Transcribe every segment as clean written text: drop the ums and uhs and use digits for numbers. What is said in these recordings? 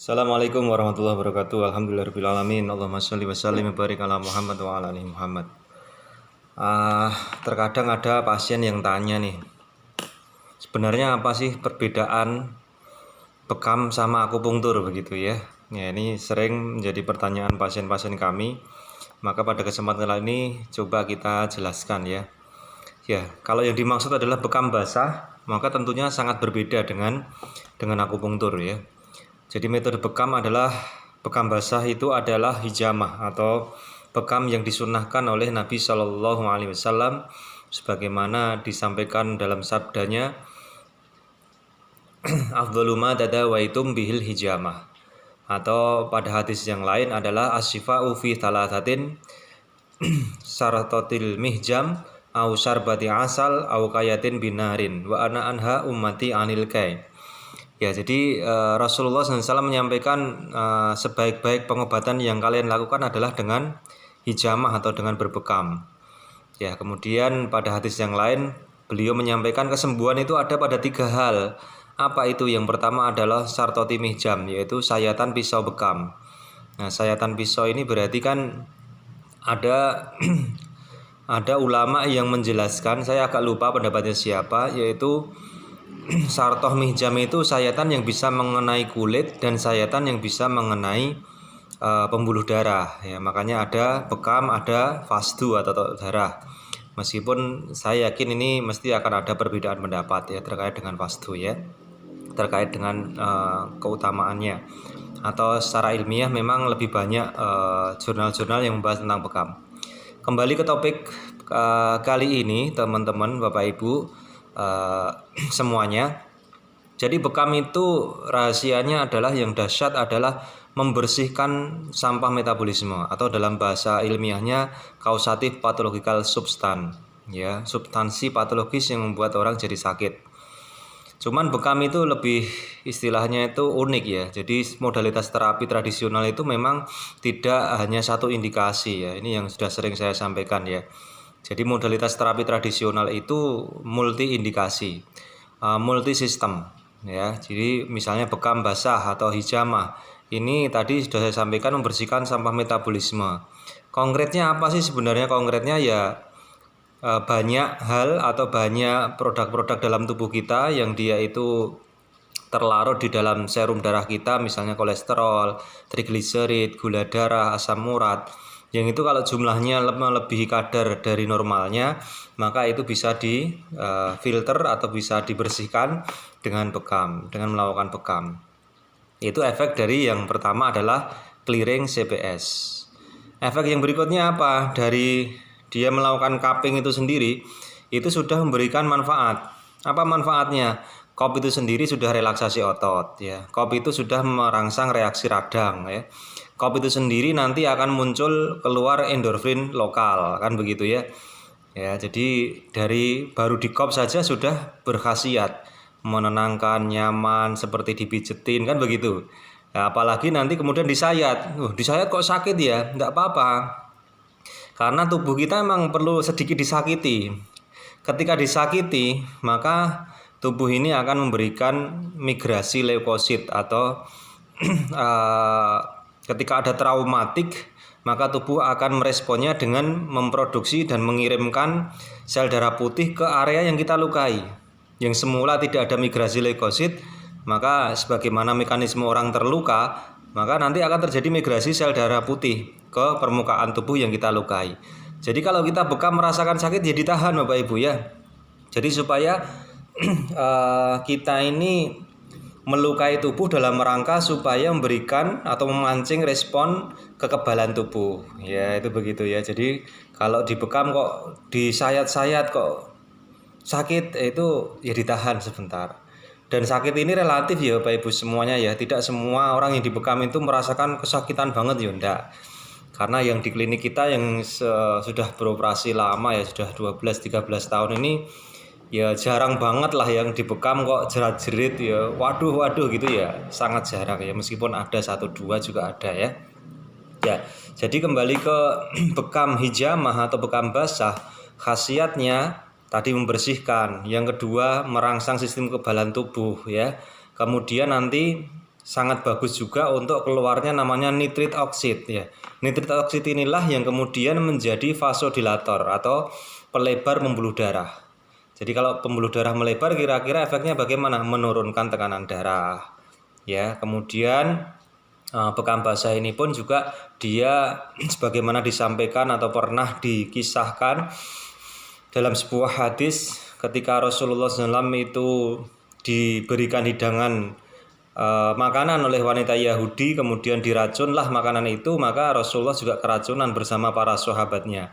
Assalamualaikum warahmatullahi wabarakatuh. Alhamdulillahirabbil alamin. Allahumma shalli wa sallim wa barik ala Muhammad wa ala ali Muhammad. Terkadang ada pasien yang tanya nih, sebenarnya apa sih perbedaan bekam sama akupunktur begitu ya? Ya, ini sering menjadi pertanyaan pasien-pasien kami. Maka pada kesempatan kali ini coba kita jelaskan ya. Ya, kalau yang dimaksud adalah bekam basah, maka tentunya sangat berbeda dengan akupunktur ya. Jadi metode bekam bekam basah itu adalah hijamah atau bekam yang disunnahkan oleh Nabi Shallallahu Alaihi Wasallam sebagaimana disampaikan dalam sabdanya, afdhalu ma tadawaitum bihil hijamah, atau pada hadis yang lain adalah asyifa'u fi thalathatin saratotil mihjam au syarbati asal au kayatin binarin wa ana anha ummati anil kai. Ya, jadi Rasulullah SAW menyampaikan sebaik-baik pengobatan yang kalian lakukan adalah dengan hijamah atau dengan berbekam. Ya, kemudian pada hadis yang lain beliau menyampaikan kesembuhan itu ada pada 3 hal. Apa itu? Yang pertama adalah sartoti mihjam, yaitu sayatan pisau bekam. Nah, sayatan pisau ini berarti kan ada ada ulama yang menjelaskan, saya agak lupa pendapatnya siapa, yaitu sartoh mihjam itu sayatan yang bisa mengenai kulit dan sayatan yang bisa mengenai pembuluh darah ya. Makanya ada bekam, ada fasdu atau darah. Meskipun saya yakin ini mesti akan ada perbedaan pendapat ya terkait dengan fasdu ya, terkait dengan keutamaannya. Atau secara ilmiah memang lebih banyak jurnal-jurnal yang membahas tentang bekam. Kembali ke topik kali ini teman-teman, Bapak Ibu, semuanya. Jadi bekam itu rahasianya adalah yang dahsyat adalah membersihkan sampah metabolisme atau dalam bahasa ilmiahnya causative pathological substance ya, substansi patologis yang membuat orang jadi sakit. Cuman bekam itu lebih istilahnya itu unik ya. Jadi modalitas terapi tradisional itu memang tidak hanya satu indikasi ya. Ini yang sudah sering saya sampaikan ya. Jadi modalitas terapi tradisional itu multi indikasi, multi sistem ya. Jadi misalnya bekam basah atau hijamah ini tadi sudah saya sampaikan membersihkan sampah metabolisme. Konkretnya apa sih sebenarnya? Konkretnya ya banyak hal atau banyak produk-produk dalam tubuh kita yang dia itu terlarut di dalam serum darah kita, misalnya kolesterol, trigliserid, gula darah, asam urat. Yang itu kalau jumlahnya melebihi kadar dari normalnya, maka itu bisa difilter atau bisa dibersihkan dengan bekam, dengan melakukan bekam. Itu efek dari yang pertama adalah clearing CPS. Efek yang berikutnya apa? Dari dia melakukan cupping itu sendiri, itu sudah memberikan manfaat. Apa manfaatnya? Kop itu sendiri sudah relaksasi otot ya. Kop itu sudah merangsang reaksi radang ya. Kop itu sendiri nanti akan muncul keluar endorfin lokal kan begitu ya. Ya, jadi dari baru di kop saja sudah berkhasiat menenangkan, nyaman, seperti dipijetin kan begitu. Nah, apalagi nanti kemudian disayat. Disayat kok sakit ya? Enggak apa-apa. Karena tubuh kita memang perlu sedikit disakiti. Ketika disakiti, maka tubuh ini akan memberikan migrasi leukosit atau ketika ada traumatik, maka tubuh akan meresponnya dengan memproduksi dan mengirimkan sel darah putih ke area yang kita lukai. Yang semula tidak ada migrasi leukosit, maka sebagaimana mekanisme orang terluka, maka nanti akan terjadi migrasi sel darah putih ke permukaan tubuh yang kita lukai. Jadi kalau kita bekam merasakan sakit ya ditahan Bapak Ibu ya. Jadi supaya kita ini melukai tubuh dalam rangka supaya memberikan atau memancing respon kekebalan tubuh ya, itu begitu ya. Jadi kalau dibekam kok disayat-sayat kok sakit, itu ya ditahan sebentar. Dan sakit ini relatif ya Bapak Ibu semuanya ya. Tidak semua orang yang dibekam itu merasakan kesakitan banget ya, enggak. Karena yang di klinik kita yang sudah beroperasi lama ya, sudah 12-13 tahun ini ya jarang banget lah yang dibekam kok jerat-jerit ya, waduh gitu ya, sangat jarang ya, meskipun ada 1-2 juga ada ya. Ya, jadi kembali ke bekam hijamah atau bekam basah, khasiatnya tadi membersihkan, yang kedua merangsang sistem kekebalan tubuh ya. Kemudian nanti sangat bagus juga untuk keluarnya namanya nitrit oksid ya. Nitrit oksid inilah yang kemudian menjadi vasodilator atau pelebar pembuluh darah. Jadi kalau pembuluh darah melebar kira-kira efeknya bagaimana? Menurunkan tekanan darah. Ya, kemudian bekam basah ini pun juga dia sebagaimana disampaikan atau pernah dikisahkan dalam sebuah hadis ketika Rasulullah SAW itu diberikan hidangan makanan oleh wanita Yahudi, kemudian diracunlah makanan itu, maka Rasulullah juga keracunan bersama para sahabatnya.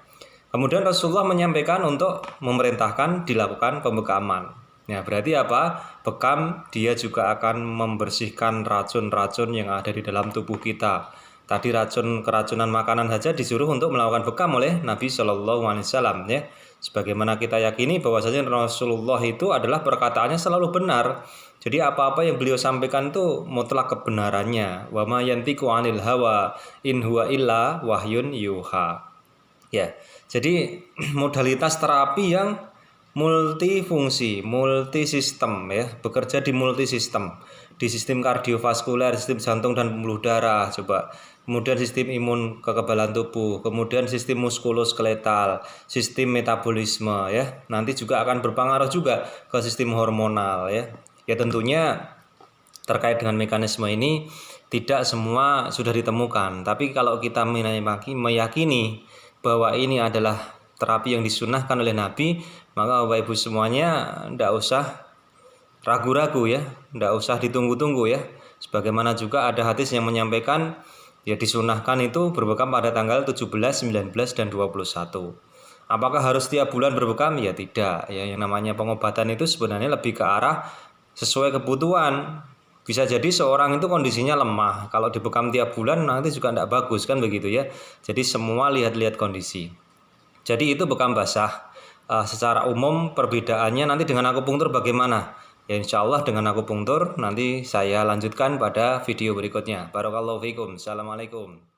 Kemudian Rasulullah menyampaikan untuk memerintahkan dilakukan pembekaman. Nah, berarti apa? Bekam dia juga akan membersihkan racun-racun yang ada di dalam tubuh kita. Tadi keracunan makanan saja disuruh untuk melakukan bekam oleh Nabi Shallallahu Alaihi Wasallam ya. Sebagaimana kita yakini bahwasanya Rasulullah itu adalah perkataannya selalu benar. Jadi apa-apa yang beliau sampaikan itu mutlak kebenarannya. Wa ma yantiqu 'anil hawa in huwa illa wahyun yuha. Ya. Jadi modalitas terapi yang multifungsi, multisistem ya, bekerja di multisistem. Di sistem kardiovaskuler, sistem jantung dan pembuluh darah, coba. Kemudian sistem imun kekebalan tubuh, kemudian sistem muskuloskeletal, sistem metabolisme ya. Nanti juga akan berpengaruh juga ke sistem hormonal ya. Ya tentunya terkait dengan mekanisme ini tidak semua sudah ditemukan, tapi kalau kita meyakini bahwa ini adalah terapi yang disunahkan oleh Nabi, maka Bapak Ibu semuanya tidak usah ragu-ragu ya, tidak usah ditunggu-tunggu ya. Sebagaimana juga ada hadis yang menyampaikan ya disunahkan itu berbekam pada tanggal 17, 19 dan 21. Apakah harus tiap bulan berbekam? Ya tidak. Ya yang namanya pengobatan itu sebenarnya lebih ke arah sesuai kebutuhan. Bisa jadi seorang itu kondisinya lemah. Kalau dibekam tiap bulan nanti juga tidak bagus kan begitu ya. Jadi semua lihat-lihat kondisi. Jadi itu bekam basah. Secara umum perbedaannya nanti dengan akupunktur bagaimana? Ya insya Allah dengan akupunktur nanti saya lanjutkan pada video berikutnya. Barakallahu fikum. Assalamualaikum.